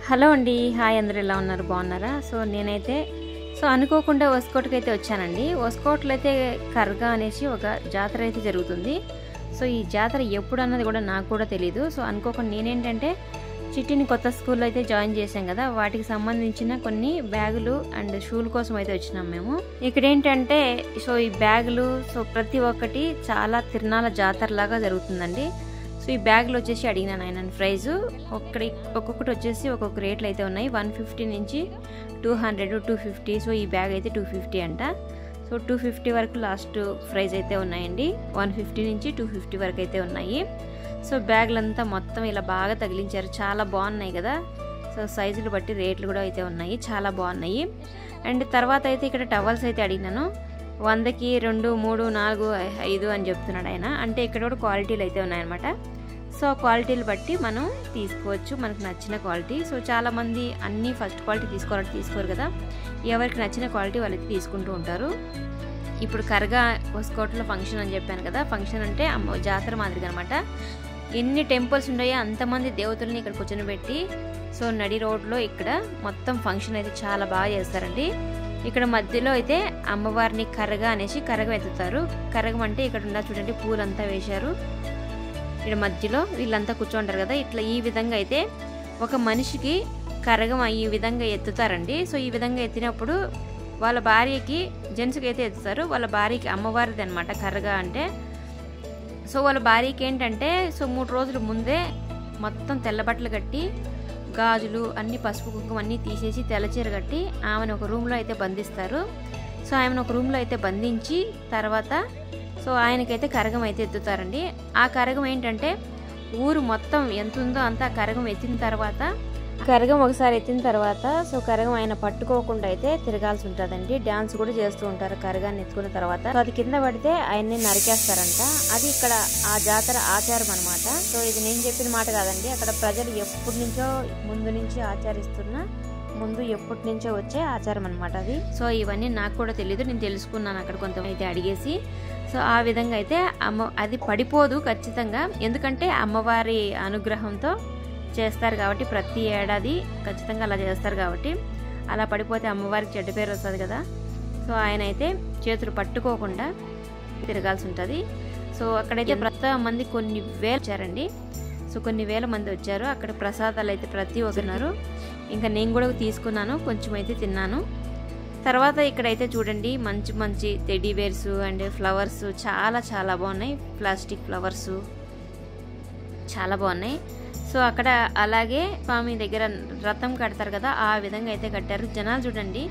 Hello అండి, hi అందరూ ఎలా ఉన్నారు? బాగున్నారా? నేనైతే అనుకోకుండా ఒస్కోట్కైతే వచ్చానండి. ఒస్కోట్లో అయితే కర్గా అనేసి ఒక జాతర అయితే జరుగుతుంది. ఈ జాతర ఎప్పుడు అన్నది కూడా నాకు కూడా తెలియదు. అనుకోకుండా నేనేంటంటే చిట్టిని కొత్త స్కూల్లో అయితే జాయిన్ చేశాం కదా, వాటికి సంబంధించిన కొన్ని బ్యాగులు అండ్ షూల కోసం అయితే వచ్చినాం మేము. ఇక్కడ ఏంటంటే ఈ బ్యాగులు ప్రతి ఒక్కటి చాలా తిరునాళ్ళ జాతర లాగా జరుగుతుందండి. ఈ బ్యాగులు వచ్చేసి అడిగినాను ఆయన ప్రైజు. ఒక్కొక్కటి వచ్చేసి ఒక్కొక్క రేట్లు అయితే ఉన్నాయి. 150 నుంచి 200, 250. ఈ బ్యాగ్ అయితే 250 అంట. 250 వరకు లాస్ట్ ప్రైజ్ అయితే ఉన్నాయండి. 150 నుంచి 250 వరకు అయితే ఉన్నాయి. బ్యాగులంతా మొత్తం ఇలా బాగా తగిలించారు. చాలా బాగున్నాయి కదా. సైజులు బట్టి రేట్లు కూడా అయితే ఉన్నాయి, చాలా బాగున్నాయి. అండ్ తర్వాత అయితే ఇక్కడ టవల్స్ అయితే అడిగినాను. 100కి 2, 3, 4, 5 అని చెప్తున్నాడు ఆయన. అంటే ఇక్కడ కూడా క్వాలిటీలు అయితే ఉన్నాయన్నమాట. క్వాలిటీలు బట్టి మనం తీసుకోవచ్చు, మనకు నచ్చిన క్వాలిటీ. చాలామంది అన్నీ ఫస్ట్ క్వాలిటీ తీసుకోరు కదా, ఎవరికి నచ్చిన క్వాలిటీ వాళ్ళైతే తీసుకుంటూ ఉంటారు. ఇప్పుడు కర్గా ఒస్కోట్లో ఫంక్షన్ అని చెప్పాను కదా, ఫంక్షన్ అంటే జాతర మాదిరిగా అనమాట. ఎన్ని టెంపుల్స్ ఉన్నాయో అంతమంది దేవతల్ని ఇక్కడ కూర్చొనిపెట్టి నడి రోడ్లో ఇక్కడ మొత్తం ఫంక్షన్ అయితే చాలా బాగా చేస్తారండి. ఇక్కడ మధ్యలో అయితే అమ్మవారిని కర్గా అనేసి కరగం ఎత్తుతారు. కరగం అంటే ఇక్కడ ఉన్న చూడండి పూలంతా వేశారు. ఇక్కడ మధ్యలో వీళ్ళంతా కూర్చోంటారు కదా, ఇట్లా ఈ విధంగా అయితే ఒక మనిషికి కరగం ఈ విధంగా ఎత్తుతారండి. ఈ విధంగా ఎత్తినప్పుడు వాళ్ళ భార్యకి, జెంట్స్కి అయితే ఎత్తుతారు, వాళ్ళ భార్యకి అమ్మవారిది అనమాట కర్గా అంటే. వాళ్ళ భార్యకి ఏంటంటే 3 రోజుల ముందే మొత్తం తెల్ల బట్టలు కట్టి, గాజులు అన్ని, పసుపు కుంకుమ అన్నీ తీసేసి తెల్లచీర కట్టి ఆమెను ఒక రూమ్లో అయితే బంధిస్తారు. ఆమెను ఒక రూమ్లో అయితే బంధించి తర్వాత ఆయనకైతే కరగం అయితే ఎత్తుతారండి. ఆ కరగం ఏంటంటే ఊరు మొత్తం ఎంత ఉందో అంత కరగం ఎత్తిన తర్వాత, కరగం ఒకసారి ఎత్తిన తర్వాత కరగం ఆయన పట్టుకోకుండా అయితే తిరగాల్సి ఉంటుందండి. డాన్స్ కూడా చేస్తూ ఉంటారు కరగాన్ని ఎత్తుకున్న తర్వాత. అది కింద పడితే ఆయన్ని నరికేస్తారంట. అది ఇక్కడ ఆ జాతర ఆచారం అనమాట. ఇది నేను చెప్పిన మాట కాదండి, అక్కడ ప్రజలు ఎప్పటి నుంచో ముందు నుంచి ఎప్పటి నుంచో వచ్చే ఆచారం అనమాట అది. ఇవన్నీ నాకు కూడా తెలియదు, నేను తెలుసుకున్నాను అక్కడ కొంతమంది అడిగేసి. ఆ విధంగా అయితే అది పడిపోదు ఖచ్చితంగా, ఎందుకంటే అమ్మవారి అనుగ్రహంతో చేస్తారు కాబట్టి, ప్రతి ఏడాది ఖచ్చితంగా అలా చేస్తారు కాబట్టి. అలా పడిపోతే అమ్మవారికి చెడ్డ పేరు వస్తుంది కదా. ఆయన అయితే చేతులు పట్టుకోకుండా తిరగాల్సి ఉంటుంది. అక్కడైతే ప్రతి మంది కొన్ని వేలు వచ్చారండి. కొన్ని వేల మంది వచ్చారు. అక్కడ ప్రసాదాలు అయితే ప్రతి ఒక్కరు. ఇంకా నేను కూడా తీసుకున్నాను, కొంచెం అయితే తిన్నాను. తర్వాత ఇక్కడైతే చూడండి మంచి మంచి టెడ్డీ బేర్స్ అండ్ ఫ్లవర్స్ చాలా చాలా బాగున్నాయి. ప్లాస్టిక్ ఫ్లవర్స్ చాలా బాగున్నాయి. అక్కడ అలాగే స్వామి దగ్గర రథం కడతారు కదా, ఆ విధంగా అయితే కట్టారు. జనాలు చూడండి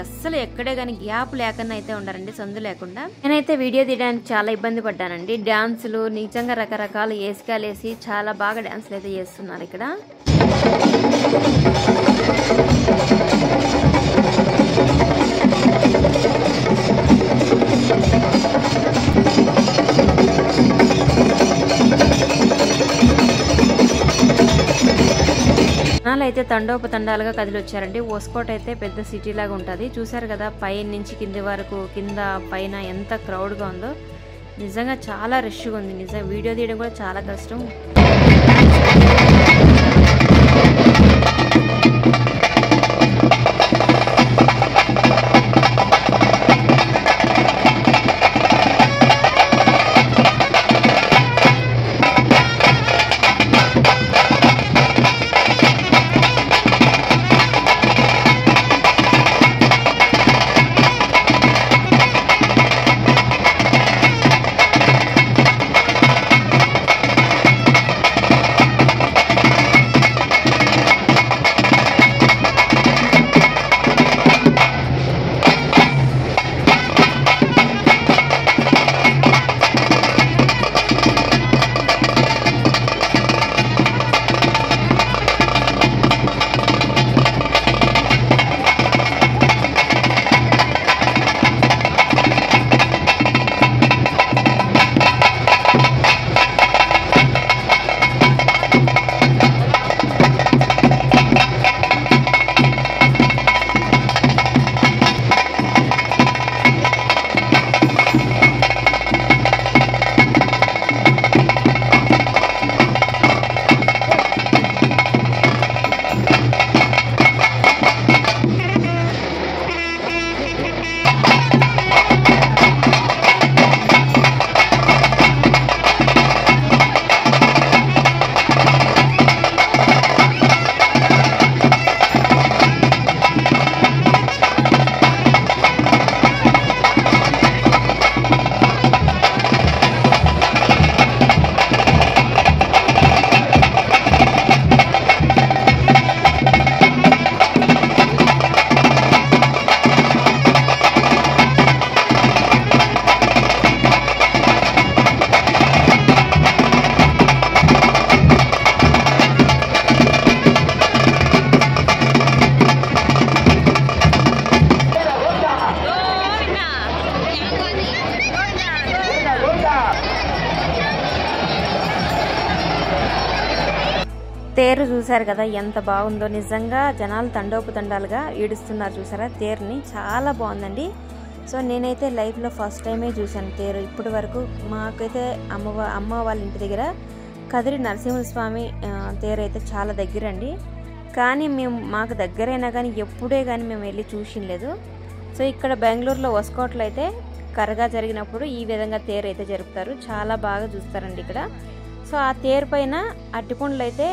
అస్సలు ఎక్కడే కానీ గ్యాప్ లేకుండా అయితే ఉండారండి, సందు లేకుండా. నేనైతే వీడియో తీయడానికి చాలా ఇబ్బంది పడ్డానండి. డాన్సులు నిజంగా రకరకాల ఏసికాలు వేసి చాలా బాగా డాన్సులు అయితే చేస్తున్నారు ఇక్కడ. జనాలు అయితే తండోపతండాలుగా కదిలి వచ్చారండి. ఒస్కోట్ అయితే పెద్ద సిటీ లాగా ఉంటుంది, చూసారు కదా, పై నుంచి కింది వరకు, కింద పైన ఎంత క్రౌడ్గా ఉందో. నిజంగా చాలా రష్గా ఉంది. నిజంగా వీడియో తీయడం కూడా చాలా కష్టం. తేరు చూసారు కదా ఎంత బాగుందో, నిజంగా జనాలు తండోపతండాలుగా ఈడుస్తున్నారు చూసారా తేరుని, చాలా బాగుందండి. సో నేనైతే లైఫ్లో ఫస్ట్ టైమే చూశాను తేరు. ఇప్పటి వరకు మాకైతే అమ్మ వాళ్ళ ఇంటి దగ్గర కదిరి నరసింహస్వామి తేరు అయితే చాలా దగ్గర అండి, కానీ మాకు దగ్గరైనా కానీ ఎప్పుడే కానీ మేము వెళ్ళి చూసినలేదు. సో ఇక్కడ బెంగళూరులో ఒస్కోట్లో అయితే కరగా జరిగినప్పుడు ఈ విధంగా తేరు అయితే జరుపుతారు, చాలా బాగా చూస్తారండి ఇక్కడ. సో ఆ తేరు పైన అరటిపండ్లు అయితే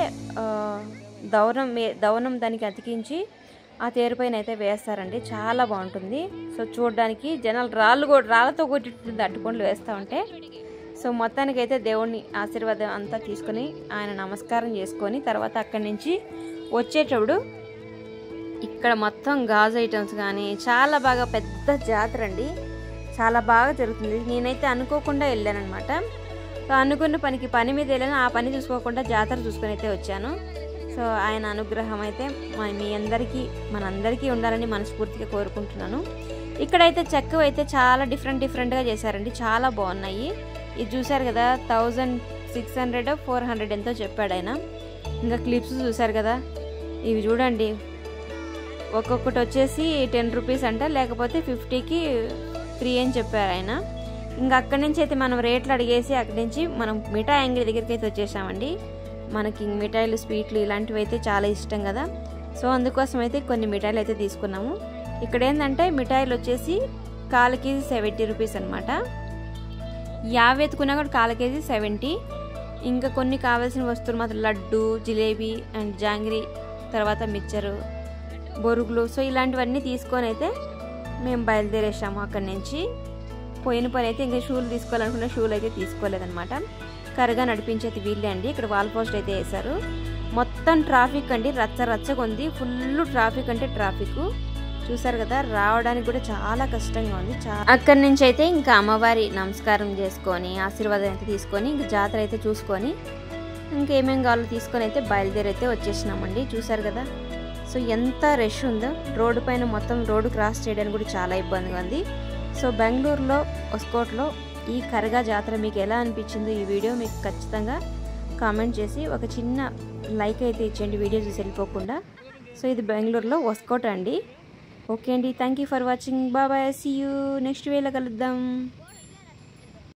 దవనం దానికి అతికించి ఆ తేరు పైన అయితే వేస్తారండి, చాలా బాగుంటుంది. సో చూడడానికి జనాలు రాళ్ళతో కొట్టింటుంది అరటిపండ్లు వేస్తూ ఉంటే. సో మొత్తానికైతే దేవుడిని ఆశీర్వాదం అంతా తీసుకొని ఆయన నమస్కారం చేసుకొని తర్వాత అక్కడి నుంచి వచ్చేటప్పుడు ఇక్కడ మొత్తం గాజు ఐటమ్స్ కానీ చాలా బాగా పెద్ద జాతర అండి, చాలా బాగా జరుగుతుంది. నేనైతే అనుకోకుండా వెళ్ళానమాట. సో అనుకున్న పని మీద వెళ్ళాను, ఆ పని చూసుకోకుండా జాతర చూసుకొని అయితే వచ్చాను. సో ఆయన అనుగ్రహం అయితే మీ అందరికీ మనందరికీ ఉండాలని మనస్ఫూర్తిగా కోరుకుంటున్నాను. ఇక్కడైతే చెక్క అయితే చాలా డిఫరెంట్గా చేశారండి, చాలా బాగున్నాయి. ఇది చూసారు కదా 1600 400 ఎంతో చెప్పాడు ఆయన. ఇంకా క్లిప్స్ చూసారు కదా, ఇవి చూడండి ఒక్కొక్కటి వచ్చేసి 10 రూపీస్ అంట, లేకపోతే 50కి 3 అని చెప్పారు ఆయన. ఇంకా అక్కడి నుంచి అయితే మనం రేట్లు అడిగేసి అక్కడి నుంచి మనం మిఠాయి అంగడి దగ్గరికి అయితే వచ్చేసామండి. మనకి మిఠాయిలు స్వీట్లు ఇలాంటివి అయితే చాలా ఇష్టం కదా, సో అందుకోసం అయితే కొన్ని మిఠాయిలు అయితే తీసుకున్నాము. ఇక్కడ ఏంటంటే మిఠాయిలు వచ్చేసి కాల్ కేజీ 70 రూపీస్ అనమాట. 50 ఎత్తుకున్నా కూడా కాల్ కేజీ 70. ఇంకా కొన్ని కావాల్సిన వస్తువులు మాత్రం లడ్డు, జిలేబీ అండ్ జాంగ్రీ, తర్వాత మిక్చరు, బొరుగులు, సో ఇలాంటివన్నీ తీసుకొని అయితే మేము బయలుదేరేసాము అక్కడి నుంచి. పోయిన పని అయితే ఇంకా షూలు తీసుకోవాలనుకున్న షూలు అయితే తీసుకోలేదనమాట. కరగా నడిపించేది వీళ్ళే అండి. ఇక్కడ వాల్ పోస్ట్ అయితే వేశారు. మొత్తం ట్రాఫిక్ అండి, రచ్చగా ఉంది, ఫుల్ ట్రాఫిక్ అంటే ట్రాఫిక్. చూసారు కదా, రావడానికి కూడా చాలా కష్టంగా ఉంది. అక్కడి నుంచి అయితే ఇంకా అమ్మవారి నమస్కారం చేసుకొని ఆశీర్వాదం అయితే తీసుకొని ఇంకా జాతర అయితే చూసుకొని ఇంకేమేమి కావాలో తీసుకొని అయితే బయలుదేరైతే వచ్చేసినామండి. చూసారు కదా, సో ఎంత రష్ ఉందో రోడ్డు పైన, మొత్తం రోడ్డు క్రాస్ చేయడానికి కూడా చాలా ఇబ్బందిగా ఉంది. సో బెంగళూరులో ఒస్కోట్లో ఈ కరగా జాతర మీకు ఎలా అనిపించిందో ఈ వీడియో మీకు ఖచ్చితంగా కామెంట్ చేసి ఒక చిన్న లైక్ అయితే ఇచ్చేయండి, వీడియో చూసి వెళ్ళిపోకుండా. సో ఇది బెంగళూరులో ఒస్కోట్ అండి. ఓకే అండి, thank you for watching, bye, see you next వీడియోలో కలుద్దాం.